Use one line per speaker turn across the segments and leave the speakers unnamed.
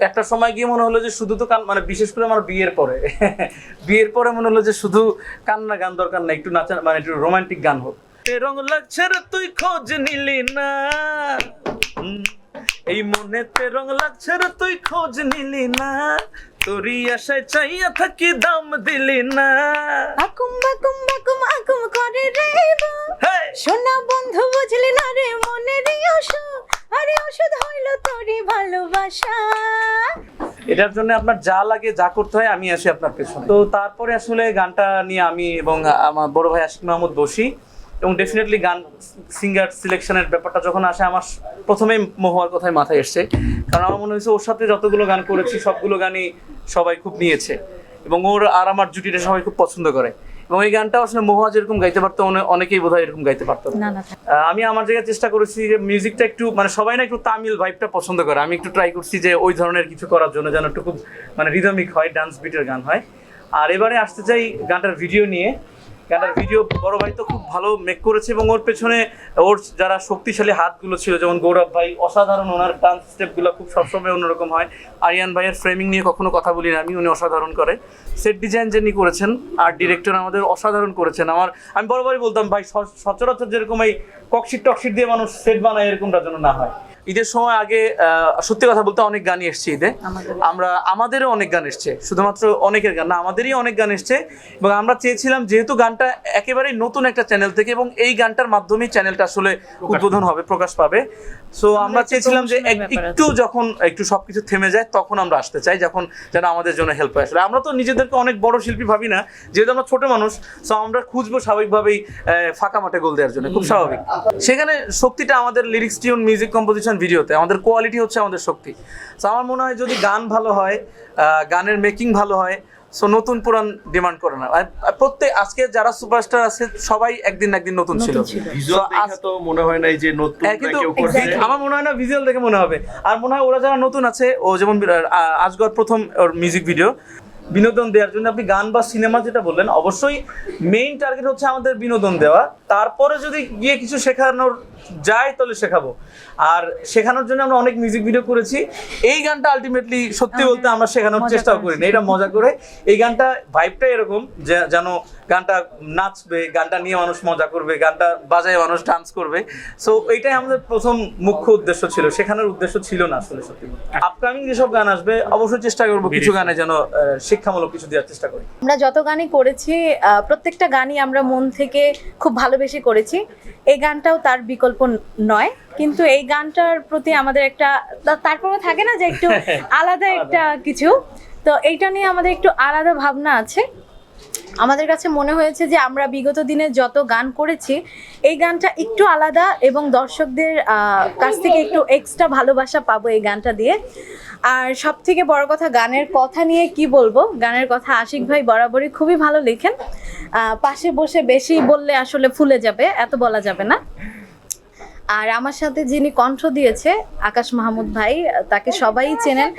একটা সময় গিয়ে মনে হলো যে শুধু তো মানে বিশেষ করে আমার বিয়ের পরে মনে হলো যে শুধু কান্না গান দরকার না, একটু নাচা মানে একটু রোমান্টিক গান হোক। রং লাগছে রে তুই খোঁজ নিলি না, এই মনেতে রং লাগছে রে তুই খোঁজ নিলি না, তোরই আশায় চাইয়া থাকি দাম দিলি না।
আকুম বাকুম বাকুম আকুম করে রে সোনা বন্ধু বুঝলি না রে মনের অসুখ, আরে ওষুধ হইল তোরই ভালোবাসা।
এটার জন্য আপনার যা লাগে যা করতে হয় আমি আসি আপনার পেছনে। তো তারপরে আসলে গানটা নিয়ে আমি এবং আমার বড় ভাই আশিক মাহমুদ বসি, এবং ডেফিনেটলি গান সিঙ্গার সিলেকশনের ব্যাপারটা যখন আসে আমার প্রথমেই মহুয়ার কথাই মাথায় এসছে, কারণ আমার মনে হয়েছে ওর সাথে যতগুলো গান করেছি সবগুলো গানই সবাই খুব নিয়েছে এবং ওর আর আমার জুটিটা সবাই খুব পছন্দ করে। এবং এই গানটা আসলে মহুয়া যেরকম গাইতে পারতো অনেকেই বোধহয় এরকম গাইতে পারতো না। আমি আমার জায়গায় চেষ্টা করেছি যে মিউজিকটা একটু মানে সবাই না একটু তামিল ভাইবটা পছন্দ করে, আমি একটু ট্রাই করছি যে ওই ধরনের কিছু করার জন্য যেন একটু খুব মানে রিদমিক হয়, ডান্স বিটের গান হয়। আর এবারে আসতে চাই গানটার ভিডিও নিয়ে। গানটার ভিডিও বড় ভাই তো খুব ভালো মেক করেছে এবং ওর পেছনে ওর যারা শক্তিশালী হাতগুলো ছিল, যেমন গৌরব ভাই অসাধারণ, ওনার ডান্স স্টেপগুলো খুব সবসময় অন্যরকম হয়। আরিয়ান ভাইয়ের ফ্রেমিং নিয়ে কখনো কথা বলি না আমি, উনি অসাধারণ করে। সেট ডিজাইন যিনি করেছেন আর্ট ডিরেক্টর আমাদের অসাধারণ করেছেন। আমি বরাবরই বলতাম ভাই সচরাচর যেরকম এই ককশিট টকশিট দিয়ে মানুষ সেট বানায় এরকমটা যেন না হয়। ঈদের সময় আগে সত্যি কথা বলতে অনেক গানই এসছে ঈদে, আমাদেরও অনেক গান এসছে, শুধুমাত্র অনেকের গান না আমাদেরই অনেক গান এসছে। এবং আমরা চেয়েছিলাম যেহেতু গানটা একেবারেই নতুন একটা চ্যানেল থেকে এবং এই গানটার মাধ্যমেই চ্যানেলটা আসলে উদ্বোধন হবে, প্রকাশ পাবে, সো আমরা চেয়েছিলাম যে যখন একটু সবকিছু থেমে যায় তখন আমরা আসতে চাই, যখন যেন আমাদের জন্য হেল্প হয়। আসলে আমরা তো নিজেদেরকে অনেক বড় শিল্পী ভাবি না, যেহেতু আমরা ছোট মানুষ, সো আমরা খুঁজবো স্বাভাবিকভাবেই ফাঁকা মাঠে গোল দেওয়ার জন্য, খুব স্বাভাবিক। সেখানে শক্তিটা আমাদের লিরিক্স, টিউন, মিউজিক কম্পোজিশন, ভিডিওতে আমাদের কোয়ালিটি হচ্ছে আমাদের শক্তি। সো আমার মনে হয় যদি গান ভালো হয়, গানের মেকিং ভালো হয়, সো নতুন পুরান ডিমান্ড করে না। প্রত্যেক আজকে যারা সুপারস্টার আছে সবাই একদিন না একদিন নতুন ছিল।
তো মনে হয় না যে নতুন কেউ করছে,
আমার মনে হয় না ভিজুয়াল দেখে মনে হবে, আর মনে হয় ওরা যারা নতুন আছে, ও যেমন আজগর প্রথম ওর মিউজিক ভিডিও, বিনোদন দেওয়ার জন্য আপনি গান বা সিনেমা যেটা বললেন, অবশ্যই মেইন টার্গেট হচ্ছে আমাদের বিনোদন দেওয়া, তারপরে যদি গিয়ে কিছু শেখানোর যায় তাহলে শেখাবো। আর শেখানোর জন্য আমরা অনেক মিউজিক ভিডিও করেছি। এই গানটা আলটিমেটলি সত্যি বলতে আমরা শেখানোর চেষ্টাও করি না, এটা মজা করে। এই গানটা ভাইবটা এরকম যে যেন গানটা নাচবে, গানটা নিয়ে মানুষ মজা করবে, গানটা বাজায় মানুষ ডান্স করবে। সো এইটাই আমাদের প্রথম মুখ্য উদ্দেশ্য ছিল, শেখানোর উদ্দেশ্য ছিল না আসলে সত্যি বলতে। আপকামিং যেসব গান আসবে অবশ্যই চেষ্টা করবো কিছু গানে যেন শিক্ষামূলক কিছু দেওয়ার চেষ্টা করি।
আমরা যত গানই করেছি প্রত্যেকটা গানই আমরা মন থেকে খুব ভালোবেসে করেছি, এই গানটাও তার বিকল্প নয়। কিন্তু এই গানটার প্রতি আমাদের একটা তারপরে থাকে না যে একটু আলাদা একটা কিছু, তো এইটা নিয়ে আমাদের একটু আলাদা ভাবনা আছে। আমাদের কাছে মনে হয়েছে যে আমরা বিগত দিনে যত গান করেছি এই গানটা একটু আলাদা এবং দর্শকদের কাছ থেকে একটু এক্সট্রা ভালোবাসা পাবো এই গানটা দিয়ে। আর সব থেকে বড় কথা, গানের কথা নিয়ে কি বলবো, গানের কথা আশিক ভাই বরাবরই খুবই ভালো লেখেন। পাশে বসে বেশি বললে আসলে ফুলে যাবে, এত বলা যাবে না। আর আমার সাথে যিনি কণ্ঠ দিয়েছে আকাশ মাহমুদ ভাই, তাকে সবাই চেনেন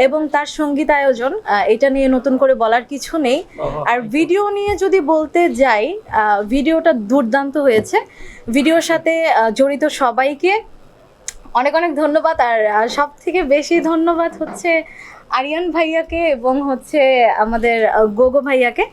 এবং তার সঙ্গীতায়োজন, এটা নিয়ে নতুন করে বলার কিছু নেই। আর ভিডিও নিয়ে যদি বলতে যাই, ভিডিওটা দুর্দান্ত হয়েছে। ভিডিওর সাথে জড়িত সবাইকে অনেক অনেক ধন্যবাদ। আর সব থেকে বেশি ধন্যবাদ হচ্ছে আরিয়ান ভাইয়াকে এবং হচ্ছে আমাদের গোগো ভাইয়াকে।